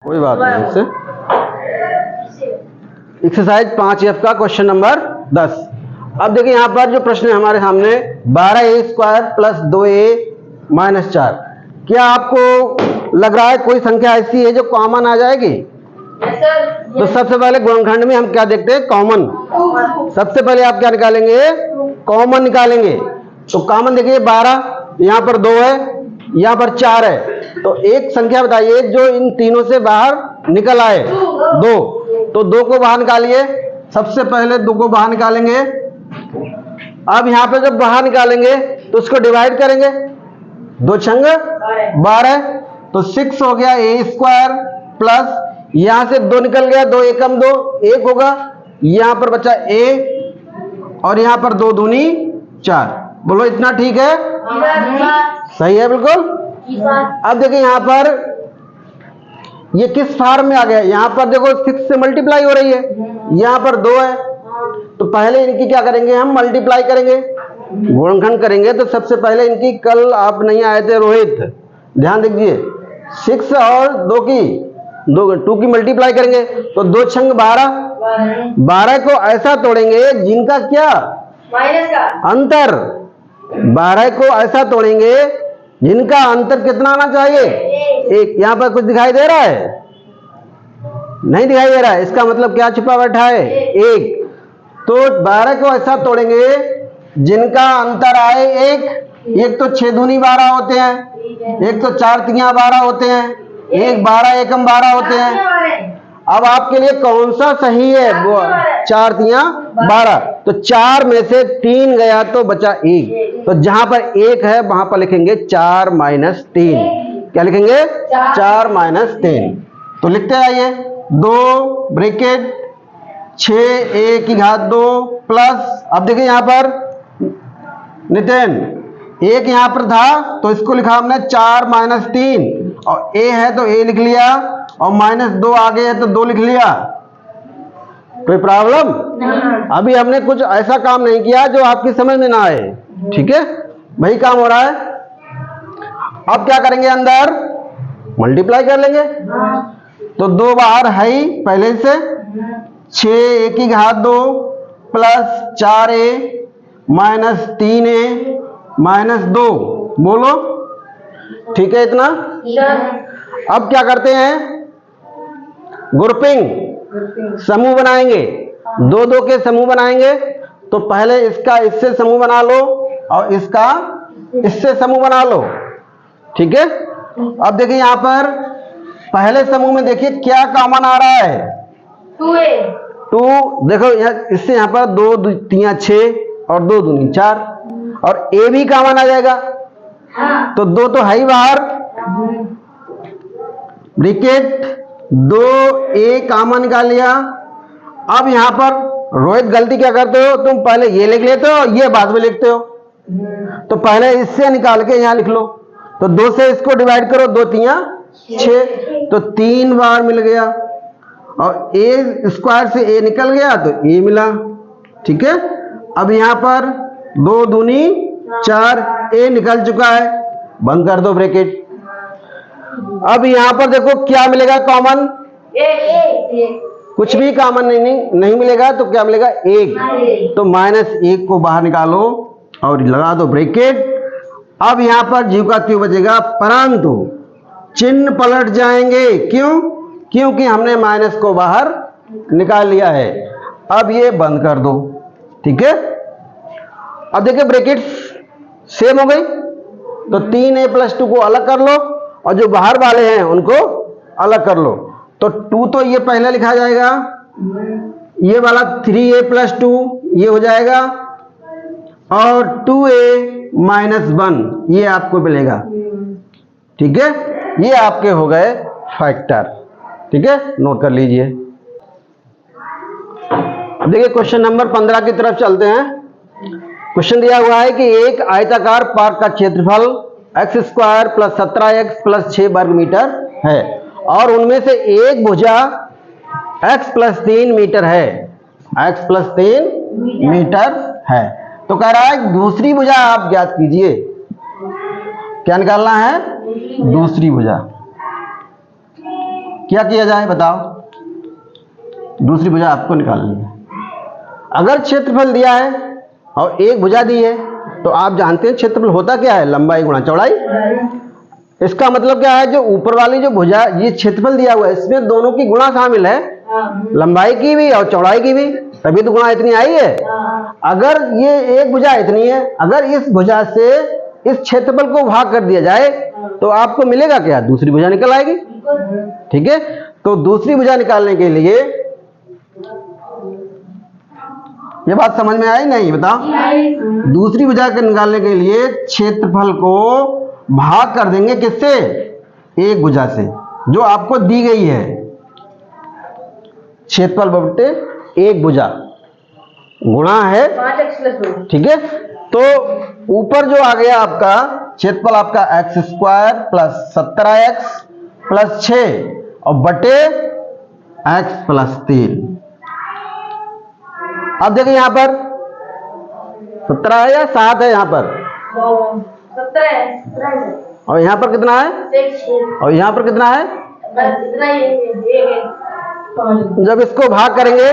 कोई बात नहीं। इससे एक्सरसाइज 5F का क्वेश्चन नंबर 10। अब देखिए यहाँ पर जो प्रश्न है हमारे सामने 12a² प्लस 2a - 4। क्या आपको लग रहा है कोई संख्या ऐसी है जो कॉमन आ जाएगी? तो सबसे पहले गुणनखंड में हम क्या देखते हैं? कॉमन। सबसे पहले आप क्या निकालेंगे? कॉमन निकालेंगे। तो कॉमन देखिए 12, यहाँ पर 2 है, यहाँ पर 4 है। तो एक संख्या बताइए जो इन तीनों से बाहर निकल आए। 2। तो 2 को बाहर निकालिए। सबसे पहले 2 को बाहर निकालेंगे। अब यहाँ पे जब बाहर निकालेंगे तो उसको डिवाइड करेंगे। 2 छंग 12, तो 6 हो गया a² प्लस यहां से 2 निकल गया, 2 एकम 2, 1 होगा। यहां पर बचा a और यहां पर 2 दूनी 4। बोलो इतना ठीक है? सही है बिल्कुल। अब देखिए यहां पर ये किस फॉर्म में आ गया? यहां पर देखो 6 से मल्टीप्लाई हो रही है, यहां पर 2 है। तो पहले इनकी क्या करेंगे? हम मल्टीप्लाई करेंगे, गुणनखंड करेंगे। तो सबसे पहले इनकी, कल आप नहीं आए थे रोहित, ध्यान दीजिए, 6 और 2 की मल्टीप्लाई करेंगे। तो 2 छंग 12, 12 को ऐसा तोड़ेंगे जिनका क्या? माइनस का अंतर। 12 को ऐसा तोड़ेंगे जिनका अंतर कितना आना चाहिए? 1। यहां पर कुछ दिखाई दे रहा है? नहीं दिखाई दे रहा है। इसका मतलब क्या छुपा बैठा है? 1। तो 12 को ऐसा तोड़ेंगे जिनका अंतर आए 1। एक तो 6 दूनी 12 होते हैं, एक तो 4 तियां 12 होते हैं, एक 12 एकम 12 होते हैं। अब आपके लिए कौन सा सही है? 4 तियां 12। तो 4 में से 3 गया तो बचा 1। तो जहां पर 1 है वहां पर लिखेंगे 4 - 3। क्या लिखेंगे? 4 - 3। तो लिखते आइए 2 ब्रैकेट 6a² प्लस, अब देखिए यहां पर नितिन 1 यहां पर था तो इसको लिखा हमने 4 - 3, और a है तो a लिख लिया, और -2 आगे है तो 2 लिख लिया। कोई प्रॉब्लम? अभी हमने कुछ ऐसा काम नहीं किया जो आपकी समझ में ना आए, ठीक है? वही काम हो रहा है। अब क्या करेंगे? अंदर मल्टीप्लाई कर लेंगे। तो 2 बाहर है ही पहले से, 6a² प्लस 4a - 3a - 2। बोलो ठीक है इतना? अब क्या करते हैं? ग्रुपिंग, समूह बनाएंगे। 2 के समूह बनाएंगे। तो पहले इसका इससे समूह बना लो और इसका इससे समूह बना लो, ठीक है? अब देखिए यहां पर पहले समूह में देखिए क्या कॉमन आ रहा है? 2 देखो इससे यहां पर 2 तियां 6 और 2 दूनी 4, और a भी कॉमन आ जाएगा। तो 2 तो है ही बाहर, ब्रैकेट 2a कॉमन निकाल लिया। अब यहां पर रोहित गलती क्या करते हो? तुम पहले ये लिख लेते हो, ये बाद में लिखते हो। तो पहले इससे निकाल के यहां लिख लो। तो 2 से इसको डिवाइड करो, 2 तियां 6, तो 3 बार मिल गया, और a² से a निकल गया तो a मिला, ठीक है? अब यहां पर 2 दूनी 4, a निकल चुका है, बंद कर दो ब्रैकेट। अब यहां पर देखो क्या मिलेगा कॉमन? कुछ भी कॉमन नहीं मिलेगा, तो क्या मिलेगा? 1। तो -1 को बाहर निकालो और लगा दो ब्रैकेट। अब यहां पर जीव का त्यों बचेगा, परंतु चिन्ह पलट जाएंगे। क्यों? क्योंकि हमने माइनस को बाहर निकाल लिया है। अब ये बंद कर दो, ठीक है? अब देखिए ब्रैकेट सेम हो गई। तो 3a + 2 को अलग कर लो, और जो बाहर वाले हैं उनको अलग कर लो। तो 2 तो ये पहले लिखा जाएगा, ये वाला 3a + 2 ये हो जाएगा, और 2a - 1 ये आपको मिलेगा, ठीक है? ये आपके हो गए फैक्टर, ठीक है? नोट कर लीजिए। देखिए क्वेश्चन नंबर 15 की तरफ चलते हैं। क्वेश्चन दिया हुआ है कि एक आयताकार पार्क का क्षेत्रफल x² + 17x + 6 वर्ग मीटर है, और उनमें से एक भुजा x + 3 मीटर है। x + 3 मीटर है। तो कह रहा है दूसरी भुजा आप ज्ञात कीजिए। क्या निकालना है? दूसरी भुजा। क्या किया जाए बताओ? दूसरी भुजा आपको निकालनी है। अगर क्षेत्रफल दिया है और एक भुजा दी है तो आप जानते हैं क्षेत्रफल होता क्या है? लंबाई गुणा चौड़ाई। इसका मतलब क्या है? जो ऊपर वाली जो भुजा, ये क्षेत्रफल दिया हुआ है, इसमें दोनों की गुणा शामिल है, लंबाई की भी और चौड़ाई की भी, तभी तो गुणा इतनी आई है। अगर ये एक भुजा इतनी है, अगर इस भुजा से इस क्षेत्रफल को भाग कर दिया जाए तो आपको मिलेगा क्या? दूसरी भुजा निकल आएगी। ठीक है, तो दूसरी भुजा निकालने के लिए, ये बात समझ में आई नहीं? बताओ। दूसरी भुजा के निकालने के लिए क्षेत्रफल को भाग कर देंगे किससे? एक भुजा से जो आपको दी गई है। क्षेत्रफल बटे एक भुजा गुणा है 5x+2। ठीक है, तो ऊपर जो आ गया आपका क्षेत्रफल आपका x² प्लस 17x प्लस 6 और बटे x प्लस 3। अब देखिए यहां पर 17 है या 7 है? यहां पर 17 है। और यहां पर कितना है? 6। और यहां पर कितना है? बस इतना ही है। जब इसको भाग करेंगे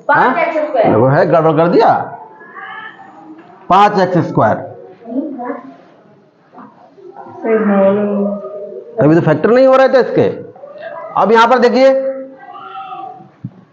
5x²। वो है, गड़बड़ कर दिया। 5x², तभी तो फैक्टर नहीं हो रहे थे इसके। अब यहां पर देखिए,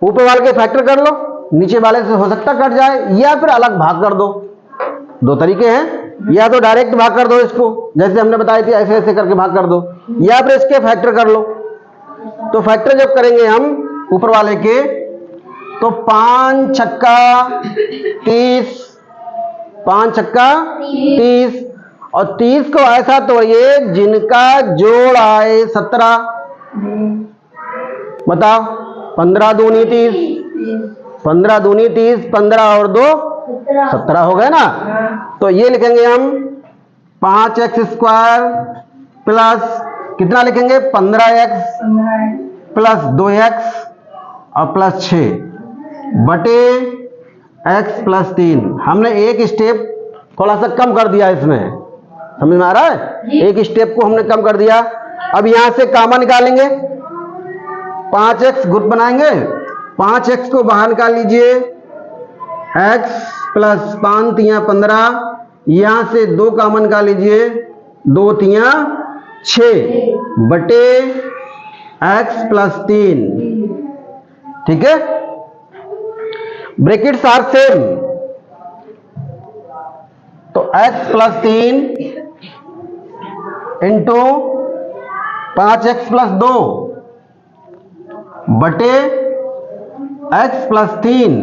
ऊपर वाले के फैक्टर कर लो, नीचे वाले से हो सकता कट जाए, या फिर अलग भाग कर दो। दो तरीके हैं, या तो डायरेक्ट भाग कर दो इसको, जैसे हमने बताई थी, ऐसे ऐसे करके भाग कर दो, या फिर इसके फैक्टर कर लो। तो फैक्टर जब करेंगे हम ऊपर वाले के, तो 5 छक्का 30, 5 छक्का 30, और 30 को ऐसा तोड़िए जिनका जोड़ आए 17। बताओ, 15 दूनी 30, 15 दूनी 30, 15 और 2 17 हो गए ना। तो ये लिखेंगे हम 5x² प्लस कितना लिखेंगे? 15x प्लस 2x और प्लस 6 बटे x प्लस 3। हमने एक स्टेप थोड़ा सा कम कर दिया इसमें, समझ में आ रहा है? एक स्टेप को हमने कम कर दिया। अब यहां से कॉमन निकालेंगे, 5x ग्रुप बनाएंगे, 5x को बाहर निकाल लीजिए, x प्लस 5 तिया 15, यहां से 2 कॉमन निकाल लीजिए, 2 तिया 6 बटे x प्लस 3। ठीक है, ब्रैकेट्स आर सेम, तो x plus 3 into 5x plus 2 बटे x प्लस 3।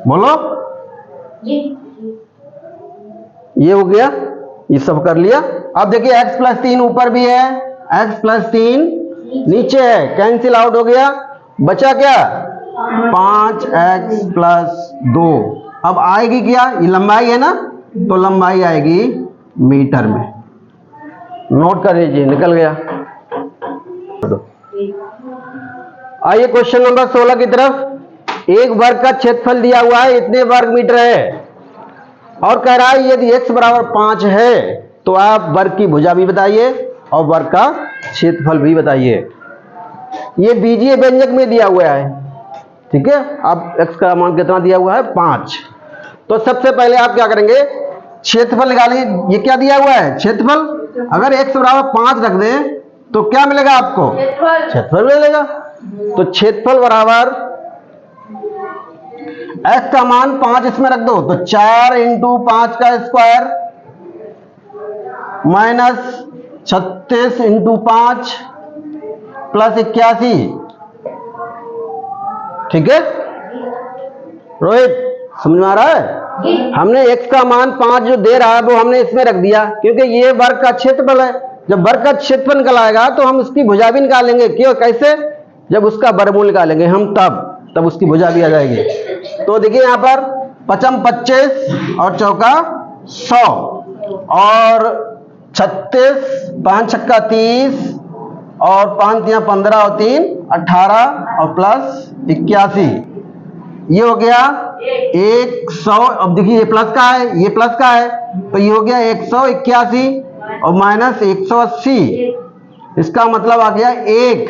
बोलो, ये हो गया, ये सब कर लिया। अब देखिए x प्लस 3 ऊपर भी है, x प्लस 3 नीचे है, कैंसिल आउट हो गया, बचा क्या? 5x plus 2। अब आएगी क्या? ये लंबाई है ना, तो लंबाई आएगी मीटर में। नोट कर लीजिए, निकल गया। आइए क्वेश्चन नंबर 16 की तरफ। एक वर्ग का क्षेत्रफल दिया हुआ है, इतने वर्ग मीटर है, और कह रहा है यदि x बराबर 5 है तो आप वर्ग की भुजा भी बताइए और वर्ग का क्षेत्रफल भी बताइए। ये बीजीय व्यंजक में दिया हुआ है, ठीक है। अब x का मान कितना दिया हुआ है? 5। तो सबसे पहले आप क्या करेंगे? क्षेत्रफल निकालेंगे। ये क्या दिया हुआ है? क्षेत्रफल। अगर x बराबर 5 रख दें तो क्या मिलेगा आपको? क्षेत्रफल मिलेगा। तो क्षेत्रफल बराबर x का मान 5 इसमें रख दो, तो 4 इंटू 5 का स्क्वायर माइनस 36 इंटू 5 प्लस 81। ठीक है रोहित, समझ में आ रहा है? हमने x का मान 5 जो दे रहा है वो हमने इसमें रख दिया, क्योंकि ये वर्ग का क्षेत्रफल है। जब वर्ग का क्षेत्रफल निकल आएगा तो हम उसकी भुजा भी निकालेंगे। क्यों? कैसे? जब उसका वर्गमूल निकालेंगे हम, तब उसकी भुजा भी आ जाएगी। तो देखिए यहाँ पर 55 25 और चौका 100 और 36, 5 छक्का 30 और 5 तिया 15 और 3 18 और प्लस 81। ये हो गया 100। अब देखिए ये प्लस का है, ये प्लस का है, तो ये हो गया 181 और माइनस 180। इसका मतलब आ गया एक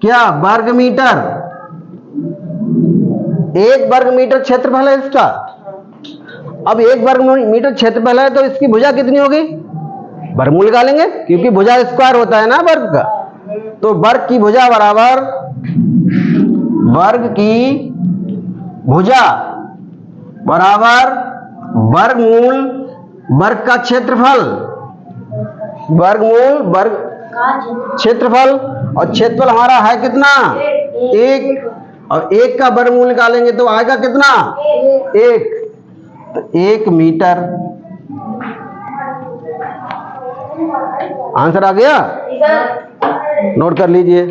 क्या वर्ग मीटर, 1 वर्ग मीटर क्षेत्रफल है इसका। अब 1 वर्ग मीटर क्षेत्रफल है तो इसकी भुजा कितनी होगी, वर्गमूल निकालेंगे क्योंकि भुजा स्क्वायर होता है ना वर्ग का। तो वर्ग की भुजा बराबर वर्ग की भुजा बराबर वर्गमूल वर्ग का क्षेत्रफल, वर्गमूल वर्ग क्षेत्रफल, और क्षेत्रफल हमारा है कितना, 1, और 1 का वर्गमूल निकालेंगे तो आएगा कितना, 1। तो 1 मीटर आंसर आ गया, नोट कर लीजिए।